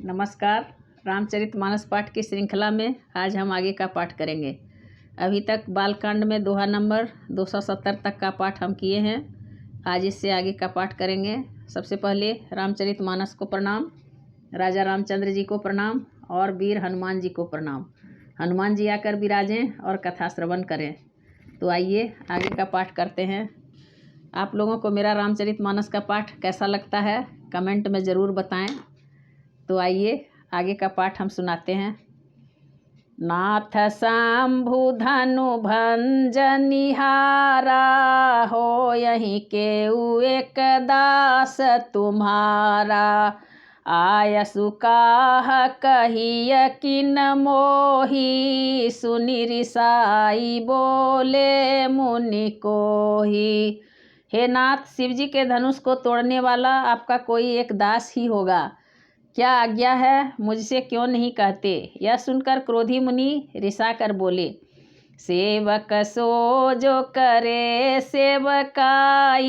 नमस्कार। रामचरितमानस पाठ की श्रृंखला में आज हम आगे का पाठ करेंगे। अभी तक बालकांड में दोहा नंबर 270 तक का पाठ हम किए हैं। आज इससे आगे का पाठ करेंगे। सबसे पहले रामचरितमानस को प्रणाम, राजा रामचंद्र जी को प्रणाम और वीर हनुमान जी को प्रणाम। हनुमान जी आकर विराजें और कथा श्रवण करें। तो आइए आगे का पाठ करते हैं। आप लोगों को मेरा रामचरितमानस का पाठ कैसा लगता है कमेंट में ज़रूर बताएं। तो आइए आगे का पाठ हम सुनाते हैं। नाथ शंभु धनु भंजनिहारा हो, यहीं के एक दास तुम्हारा। आयसु काह कहिय किन मोही, सुनि रिसाई बोले मुनि कोही। हे नाथ, शिव जी के धनुष को तोड़ने वाला आपका कोई एक दास ही होगा। क्या आज्ञा है, मुझसे क्यों नहीं कहते। यह सुनकर क्रोधी मुनि रिसा कर बोले, सेवक सो जो करे सेवकाई,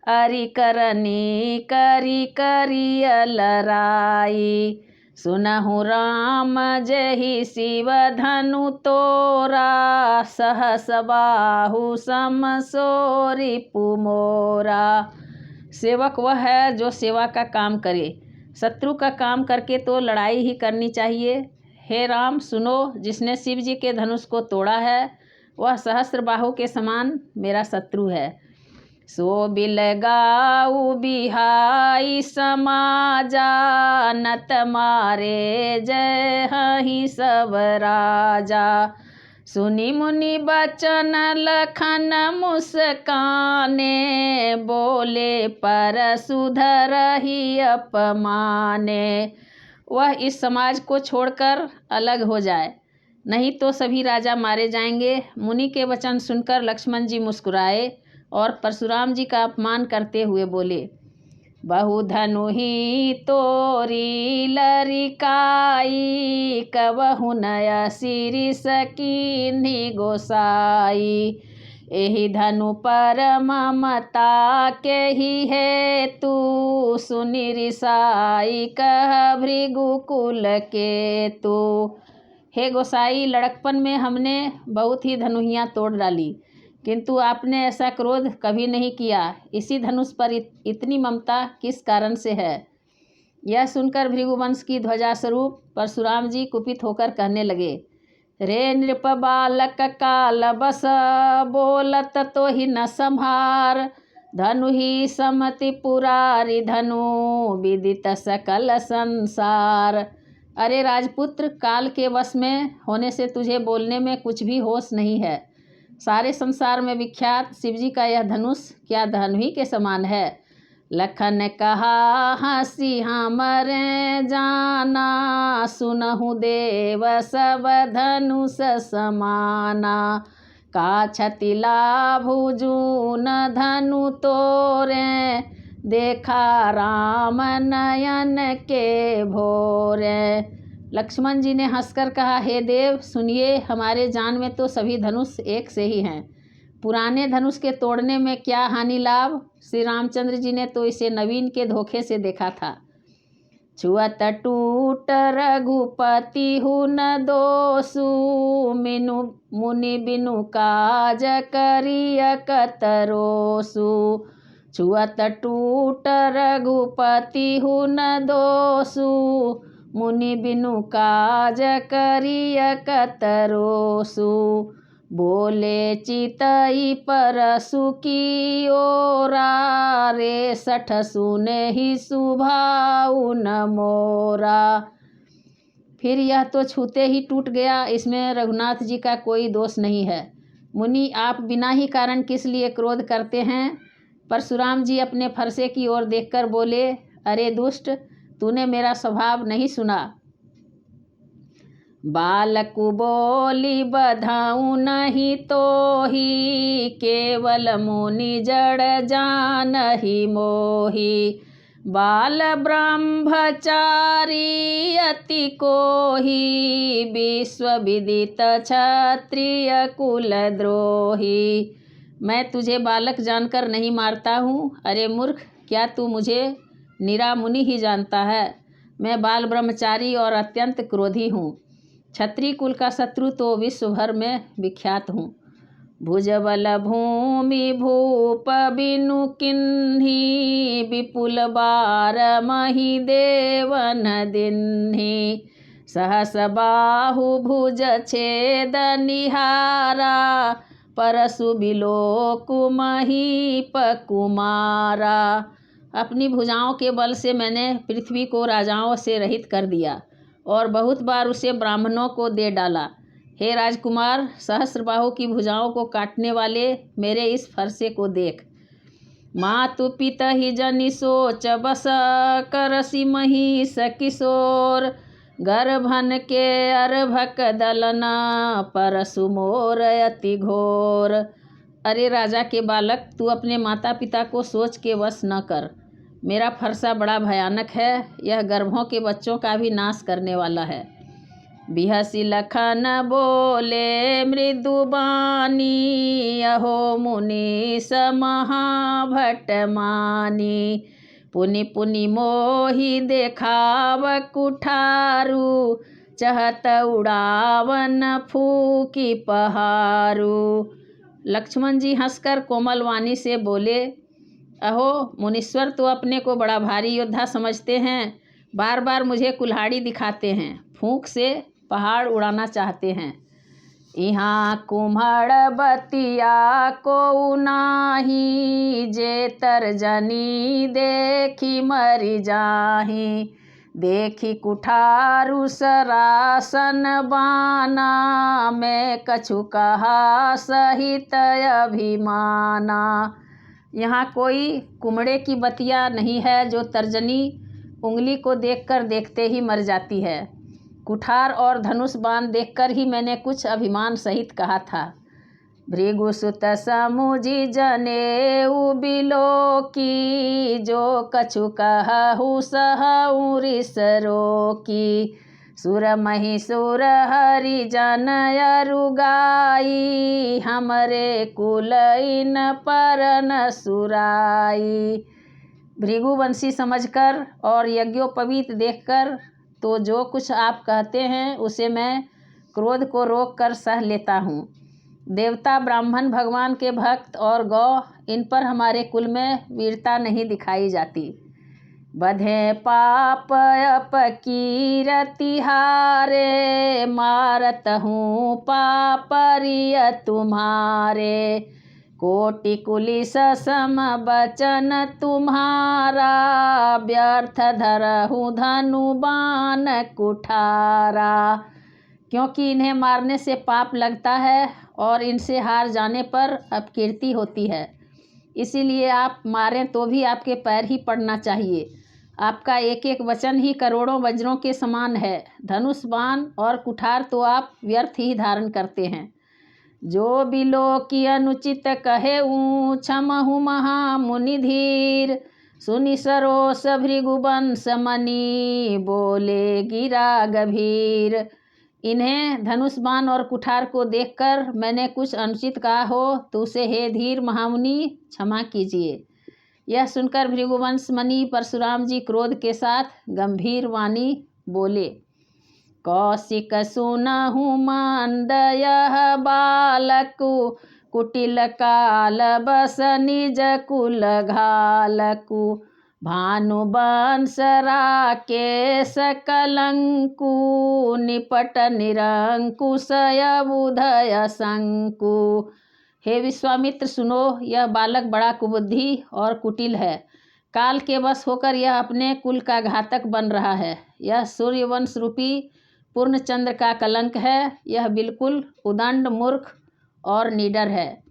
अरि करनी करी करी लराई। सुनहु राम जहि शिव धनु तोरा, सहस बाहु सम सो रिपु मोरा। सेवक वह है जो सेवा का काम करे, शत्रु का काम करके तो लड़ाई ही करनी चाहिए। हे राम सुनो, जिसने शिव जी के धनुष को तोड़ा है वह सहस्त्र बाहु के समान मेरा शत्रु है। सो बिलगाऊ बिहाई समाजा, नत मारे जय हहि सब राजा। सुनि मुनि बचन लखन मुस्काने, बोले पर सुधरहि अपमाने। वह इस समाज को छोड़कर अलग हो जाए, नहीं तो सभी राजा मारे जाएंगे। मुनि के वचन सुनकर लक्ष्मण जी मुस्कुराए और परशुराम जी का अपमान करते हुए बोले, बहु धनु ही तोरी लरिकाई, कबहु नय सिरि सकीन्हि गोसाई। एहि धनु पर ममता के ही है तू, सुनि रिसाई कह भृगुकुल के तू। हे गोसाई, लड़कपन में हमने बहुत ही धनुहियाँ तोड़ डाली, किंतु आपने ऐसा क्रोध कभी नहीं किया। इसी धनुष पर इतनी ममता किस कारण से है। यह सुनकर भृगुवंश की ध्वजा स्वरूप परशुराम जी कुपित होकर कहने लगे, रे नृप बालक काल बस, बोलत तो ही न संभार। धनु ही समति पुरारी धनु, विदित सकल संसार। अरे राजपुत्र, काल के वश में होने से तुझे बोलने में कुछ भी होश नहीं है। सारे संसार में विख्यात शिवजी का यह धनुष क्या धनु ही के समान है। लखन कहा हंसी हमरे जाना, सुनहु देव सब धनुष समाना। का क्षति लाभु जून धनु तोरे, देखा राम नयन के भोरे। लक्ष्मण जी ने हंसकर कहा, हे देव सुनिए, हमारे जान में तो सभी धनुष एक से ही हैं। पुराने धनुष के तोड़ने में क्या हानि लाभ। श्री रामचंद्र जी ने तो इसे नवीन के धोखे से देखा था। छुअत टूट रघुपति हुन दोषु, मिनु मुनि बिनु काज करिय कतरोसु। छुअत टूट रघुपति हुन दोषु, मुनि बिनु काज करिय कतरोसु। बोले चितई परसु की ओरा, रे सठ सुने ही सुभाउ न मोरा। फिर यह तो छूते ही टूट गया, इसमें रघुनाथ जी का कोई दोष नहीं है। मुनि, आप बिना ही कारण किस लिए क्रोध करते हैं। परशुराम जी अपने फरसे की ओर देखकर बोले, अरे दुष्ट, तूने मेरा स्वभाव नहीं सुना। बालकु बोली बधाऊं नहीं तो ही, केवल मुनि जड़ जान ही मोही। बाल ब्रह्मचारी अति कोही, विश्व विदित क्षत्रिय कुल द्रोही। मैं तुझे बालक जानकर नहीं मारता हूँ। अरे मूर्ख, क्या तू मुझे निरा मुनि ही जानता है। मैं बाल ब्रह्मचारी और अत्यंत क्रोधी हूँ। क्षत्रिय कुल का शत्रु तो विश्व भर में विख्यात हूँ। भुजबल भूमि भूप बिनु किन्ही, विपुल बार मही देवन दिन्ही। सहस बाहु भुज छेद निहारा, परसु बिलोकु महीप कुमारा। अपनी भुजाओं के बल से मैंने पृथ्वी को राजाओं से रहित कर दिया और बहुत बार उसे ब्राह्मणों को दे डाला। हे राजकुमार, सहस्रबाहु की भुजाओं को काटने वाले मेरे इस फरसे को देख। मातु पिता ही जनि सोच बस, करसी महिष किशोर। गर्भन के अर्भक दलना, परसु मोर अति घोर। अरे राजा के बालक, तू अपने माता पिता को सोच के वश न कर। मेरा फरसा बड़ा भयानक है, यह गर्भों के बच्चों का भी नाश करने वाला है। बिहसी लखन बोले मृदुबानी, अहो मुनीश महाभट मानी। पुनि पुनि मोहि देखाव कुठारू, चहत उड़ावन फूकी पहारू। लक्ष्मण जी हंसकर कोमल वाणी से बोले, अहो मुनीश्वर, तो अपने को बड़ा भारी योद्धा समझते हैं, बार बार मुझे कुल्हाड़ी दिखाते हैं, फूंक से पहाड़ उड़ाना चाहते हैं। यहाँ कुम्हड़ बतिया को नाही, जे तर्जनी देखी मरि जाही। देखी कुठारू सरासन बाना, मैं कछु कहा सहित अभिमाना। यहाँ कोई कुम्हड़े की बतिया नहीं है जो तर्जनी उंगली को देखकर देखते ही मर जाती है। कुठार और धनुष बाण देखकर ही मैंने कुछ अभिमान सहित कहा था। भृगुसुत समुझि जनेऊ बिलोकी, जो कछु कहु सहु रिस रोकी। सुर महिषुर हरिजन अरुगाई, हमरे कुलइन परन सुराई। भृगुवंशी समझकर और यज्ञोपवीत देखकर तो जो कुछ आप कहते हैं उसे मैं क्रोध को रोक कर सह लेता हूँ। देवता, ब्राह्मण, भगवान के भक्त और गौ, इन पर हमारे कुल में वीरता नहीं दिखाई जाती। बधे पाप अपकीरति हारे, मारत हूँ पापरिय तुम्हारे। कोटि कुलिस सम बचन तुम्हारा, व्यर्थ धरहु धनु बाण कुठारा। क्योंकि इन्हें मारने से पाप लगता है और इनसे हार जाने पर अपकीर्ति होती है, इसीलिए आप मारें तो भी आपके पैर ही पड़ना चाहिए। आपका एक एक वचन ही करोड़ों वज्रों के समान है। धनुष बाण और कुठार तो आप व्यर्थ ही धारण करते हैं। जो बिलोकी अनुचित कहे क्षमहु महामुनि धीर, सुनि सरोस भृगुवंश मणि, बोले गिरा गंभीर। इन्हें धनुष बाण और कुठार को देखकर मैंने कुछ अनुचित कहा हो तो उसे हे धीर महामुनि क्षमा कीजिए। यह सुनकर भृगुवंश मणि परशुराम जी क्रोध के साथ गंभीर वाणी बोले, कौशिक सुनहु मंद यह बालकु, कुटिल काल बस निज कुल घालकु। भानुवंश राकेश कलंकु, निपट निरंकुश उदय शंकु। हे विश्वामित्र सुनो, यह बालक बड़ा कुबुद्धि और कुटिल है। काल के वश होकर यह अपने कुल का घातक बन रहा है। यह सूर्यवंश रूपी पूर्णचंद्र का कलंक है। यह बिल्कुल उदंड, मूर्ख और निडर है।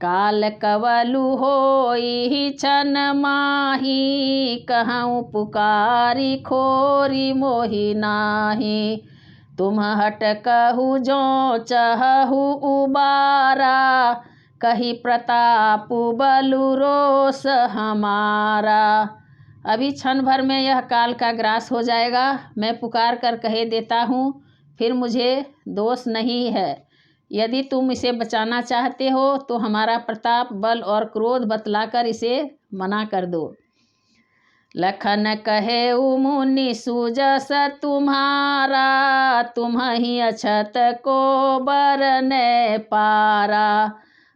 काल कवलु होई छन माही, कहूँ पुकारी खोरी मोहि नाही। तुम हट कहु जो चहु उबारा, कही प्रताप बलु रोष हमारा। अभी क्षण भर में यह काल का ग्रास हो जाएगा। मैं पुकार कर कहे देता हूँ, फिर मुझे दोष नहीं है। यदि तुम इसे बचाना चाहते हो तो हमारा प्रताप, बल और क्रोध बतलाकर इसे मना कर दो। लखन कहे मुनि सूजस तुम्हारा, तुम्हि अछत को बरने पारा।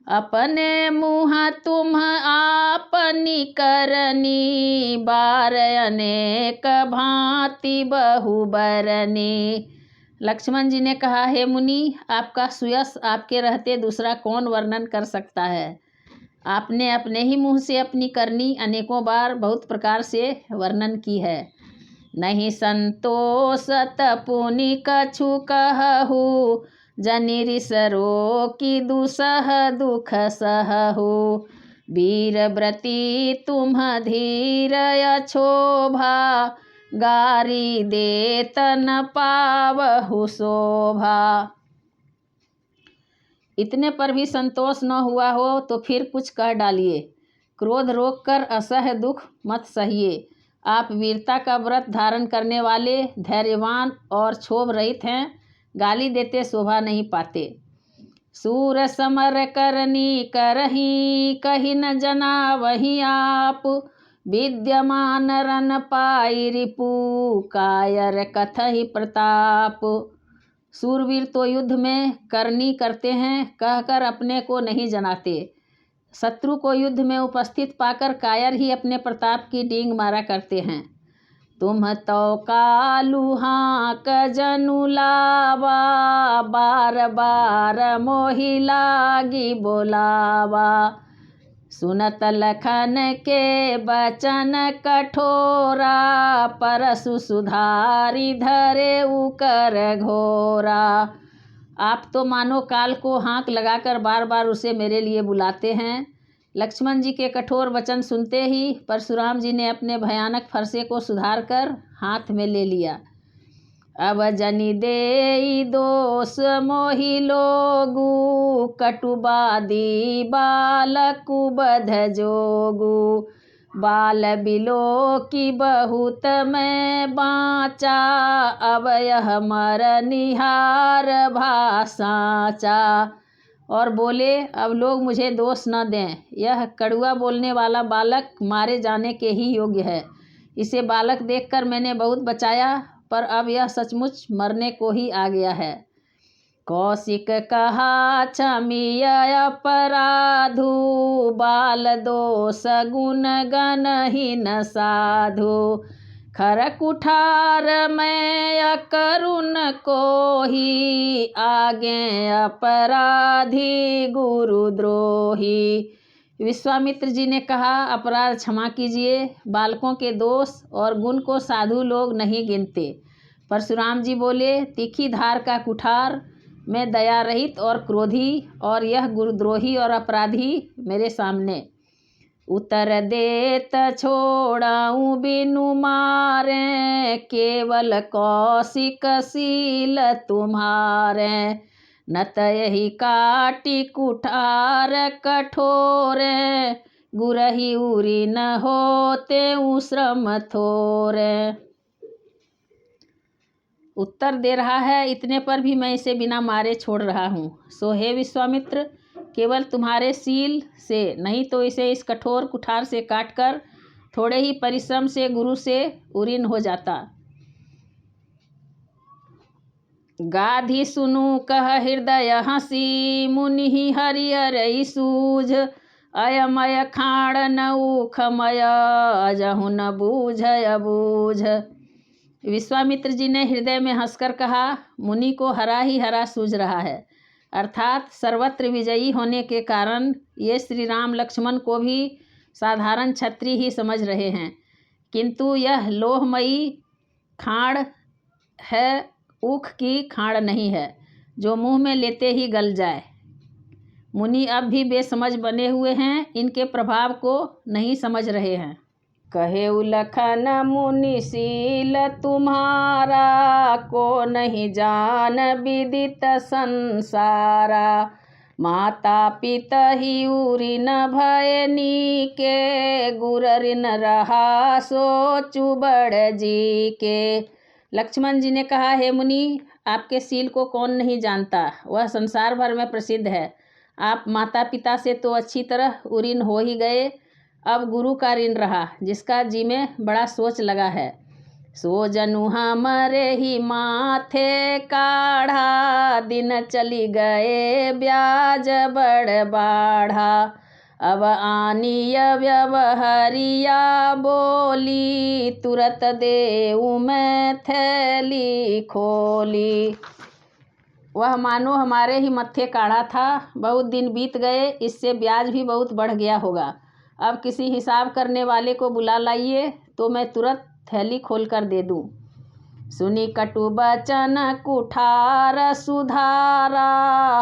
अपने मुँह तुम आपनी करनी, बार अनेक भांति बहु बरनी। लक्ष्मण जी ने कहा, हे मुनि, आपका सुयश आपके रहते दूसरा कौन वर्णन कर सकता है। आपने अपने ही मुँह से अपनी करनी अनेकों बार बहुत प्रकार से वर्णन की है। नहीं संतोषत पुनि कछु कहु, जनि रिसरो की दुसह दुख सहु। वीर व्रती तुम धीर अछोभा, गारी देत न पावहु शोभा। इतने पर भी संतोष न हुआ हो तो फिर कुछ कह डालिए। क्रोध रोक कर असह्य दुख मत सहिए। आप वीरता का व्रत धारण करने वाले, धैर्यवान और क्षोभ रहित हैं, गाली देते शोभा नहीं पाते। सूर समर करनी करही, कही न जना वही आप। विद्यमान रन पाई रिपु, कायर कथहि प्रताप। सूरवीर तो युद्ध में करनी करते हैं, कहकर अपने को नहीं जनाते। शत्रु को युद्ध में उपस्थित पाकर कायर ही अपने प्रताप की डींग मारा करते हैं। तुम तो कालू हाँक जनु लावा, बार बार मोहि लागी बोलावा। सुनत लखन के बचन कठोरा, परसु सुधारी धरे उकर घोरा। आप तो मानो काल को हाँक लगाकर बार बार उसे मेरे लिए बुलाते हैं। लक्ष्मण जी के कठोर वचन सुनते ही परशुराम जी ने अपने भयानक फरसे को सुधार कर हाथ में ले लिया। अब जनि देई दोष मोहि लोगु, कटुबादी बालकु बध जोगु। बाल बिलो की बहुत मैं बाँचा, अब यह मर निहार भासाचा। और बोले, अब लोग मुझे दोष न दें, यह कड़ुआ बोलने वाला बालक मारे जाने के ही योग्य है। इसे बालक देखकर मैंने बहुत बचाया, पर अब यह सचमुच मरने को ही आ गया है। कौशिक कहा क्षमीय अपराधु, बाल दोष गुण गण ही न साधु। खर कुठार मैं अकरुण को ही, आगे अपराधी गुरुद्रोही। विश्वामित्र जी ने कहा, अपराध क्षमा कीजिए। बालकों के दोष और गुण को साधु लोग नहीं गिनते। परशुराम जी बोले, तीखी धार का कुठार मैं दया रहित और क्रोधी, और यह गुरुद्रोही और अपराधी मेरे सामने। उतर देत छोड़ाऊँ बिनु मारे, केवल कौशिक सील तुम्हारे। न तहि काटी कुठार कठोरे, गुरहि उरी न होते श्रम थोरे। उत्तर दे रहा है, इतने पर भी मैं इसे बिना मारे छोड़ रहा हूँ। सो हे विश्वामित्र, केवल तुम्हारे सील से, नहीं तो इसे इस कठोर कुठार से काटकर थोड़े ही परिश्रम से गुरु से उरीन हो जाता। गाधी सुनु कह हृदय हंसी, मुनि हरियर सूझ। अयमय खाड़ न उखमय, अजहु न बूझ अबूझ। विश्वामित्र जी ने हृदय में हंसकर कहा, मुनि को हरा ही हरा सूझ रहा है। अर्थात सर्वत्र विजयी होने के कारण ये श्री राम लक्ष्मण को भी साधारण क्षत्रिय ही समझ रहे हैं, किंतु यह लोहमयी खाड़ है, ऊख की खाड़ नहीं है जो मुंह में लेते ही गल जाए। मुनि अब भी बेसमझ बने हुए हैं, इनके प्रभाव को नहीं समझ रहे हैं। कहे लखन मुनि सील तुम्हारा, को नहीं जान विदित संसारा। माता पिता ही उरी न भय नीके, गुर ऋण रहा सोचु बड़ जी के। लक्ष्मण जी ने कहा, हे मुनि, आपके सील को कौन नहीं जानता, वह संसार भर में प्रसिद्ध है। आप माता पिता से तो अच्छी तरह उरीन हो ही गए, अब गुरु का ऋण रहा, जिसका जी में बड़ा सोच लगा है। सो जनु हमरे ही माथे काढ़ा, दिन चली गए ब्याज बड़ बाढ़ा। अब आनीय व्यवहारिया बोली, तुरत देऊ मैं थैली खोली। वह मानो हमारे ही मत्थे काढ़ा था, बहुत दिन बीत गए, इससे ब्याज भी बहुत बढ़ गया होगा। अब किसी हिसाब करने वाले को बुला लाइए तो मैं तुरंत थैली खोलकर दे दूं। सुनी कटु बचन कुठार सुधारा,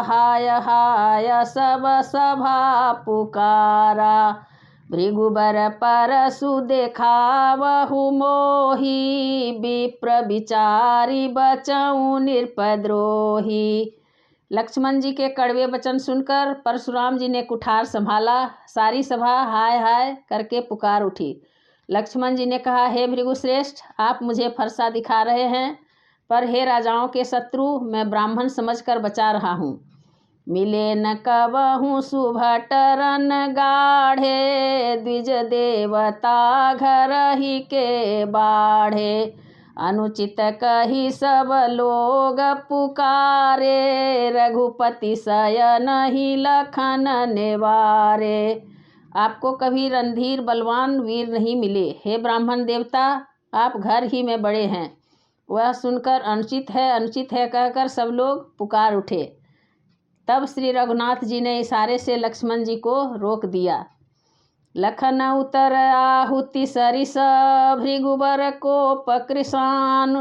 हाय हाय सब सभा पुकारा। भृगुबर परसु देखावहु मोही, विप्र विचारी बचऊं निरपद्रोही। लक्ष्मण जी के कड़वे वचन सुनकर परशुराम जी ने कुठार संभाला। सारी सभा हाय हाय करके पुकार उठी। लक्ष्मण जी ने कहा, हे भृगुश्रेष्ठ, आप मुझे फरसा दिखा रहे हैं, पर हे राजाओं के शत्रु, मैं ब्राह्मण समझकर बचा रहा हूँ। मिले न कबहूँ सुभटरन गाढ़े, द्विज देवता घर ही के बाढ़े। अनुचित कही सब लोग पुकारे, रघुपति शयन ही लखन निवारे। आपको कभी रणधीर बलवान वीर नहीं मिले, हे ब्राह्मण देवता, आप घर ही में बड़े हैं। वह सुनकर अनुचित है कहकर सब लोग पुकार उठे। तब श्री रघुनाथ जी ने इशारे से लक्ष्मण जी को रोक दिया। लखन उतर आहुति सरिस, भृगुबर को पकृशान।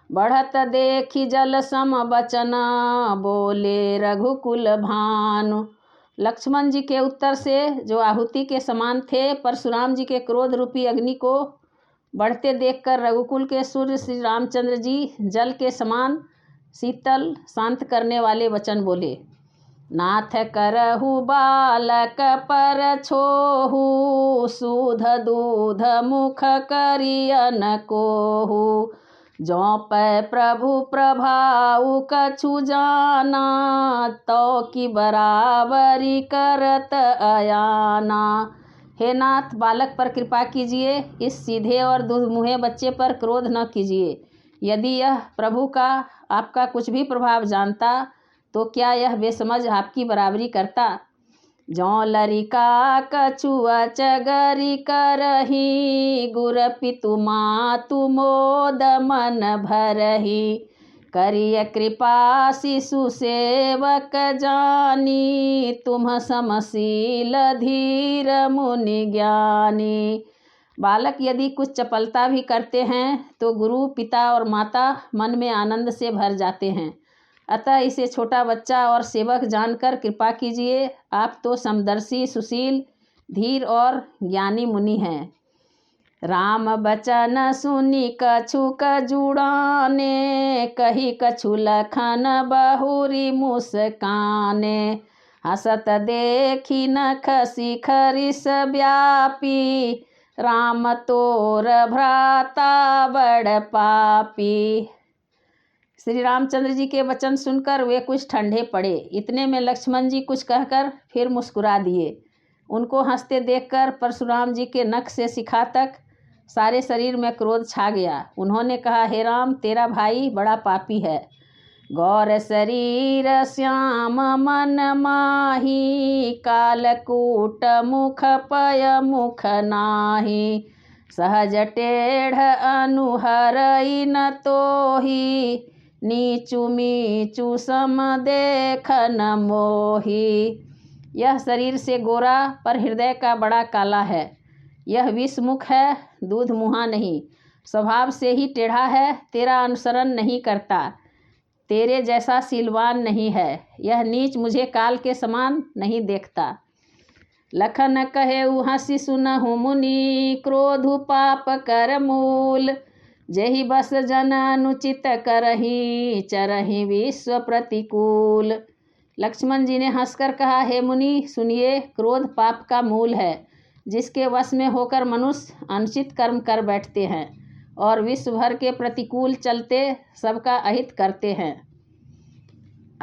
बढ़त देखी जल सम बचन, बोले रघुकुल भानु। लक्ष्मण जी के उत्तर से, जो आहुति के समान थे, परशुराम जी के क्रोध रूपी अग्नि को बढ़ते देखकर रघुकुल के सूर्य श्री रामचंद्र जी जल के समान शीतल शांत करने वाले वचन बोले। नाथ करहु बालक पर छोहु, सूध दूध मुख करियन कोहु। जौ पै प्रभु प्रभाउ कछु जाना, तो की बराबरी करत अयाना। हे नाथ, बालक पर कृपा कीजिए, इस सीधे और दुधमुहे बच्चे पर क्रोध न कीजिए। यदि यह प्रभु का आपका कुछ भी प्रभाव जानता तो क्या यह बेसमझ आपकी बराबरी करता। जौ लरिका कछुआ चगरी करही, गुर पितु मातु मोद मन भरही। करिय कृपा शिशु सेवक जानी, तुम समशील धीर मुनि ज्ञानी। बालक यदि कुछ चपलता भी करते हैं तो गुरु पिता और माता मन में आनंद से भर जाते हैं। अतः इसे छोटा बच्चा और सेवक जानकर कृपा कीजिए। आप तो समदर्शी, सुशील, धीर और ज्ञानी मुनि हैं। राम बचन सुनी कछुक जुड़ाने, कही कछु लखन बहुरी मुस्काने। हसत देखी नख शिखरिस व्यापी, राम तोर भ्राता बड़ पापी। श्री रामचंद्र जी के वचन सुनकर वे कुछ ठंडे पड़े। इतने में लक्ष्मण जी कुछ कहकर फिर मुस्कुरा दिए। उनको हंसते देखकर परशुराम जी के नख से शिखा तक सारे शरीर में क्रोध छा गया। उन्होंने कहा, हे राम, तेरा भाई बड़ा पापी है। गौर शरीर श्याम मन माही, कालकूट मुख पय मुख नाही। सहज टेढ़ अनुहरई न तोही, नीचू मीचू सम देखन मोही। यह शरीर से गोरा पर हृदय का बड़ा काला है। यह विषमुख है, दूध मुहा नहीं। स्वभाव से ही टेढ़ा है, तेरा अनुसरण नहीं करता, तेरे जैसा सीलवान नहीं है। यह नीच मुझे काल के समान नहीं देखता। लखन कहे हंसी सुनहु मुनि, क्रोधु पाप कर मूल। जेहि बस जन अनुचित करही, चरहि विश्व प्रतिकूल। लक्ष्मण जी ने हंसकर कहा, हे मुनि सुनिए, क्रोध पाप का मूल है, जिसके वश में होकर मनुष्य अनुचित कर्म कर बैठते हैं और विश्व भर के प्रतिकूल चलते सबका अहित करते हैं।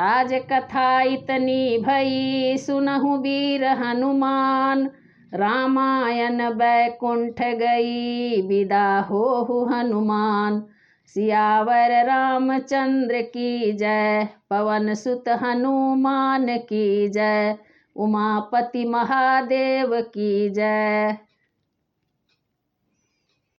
आज कथा इतनी भई, सुनहु वीर हनुमान। रामायण बैकुंठ गई विदा हो हनुमान। सियावर रामचंद्र की जय, पवन सुत हनुमान की जय, उमापति महादेव की जय।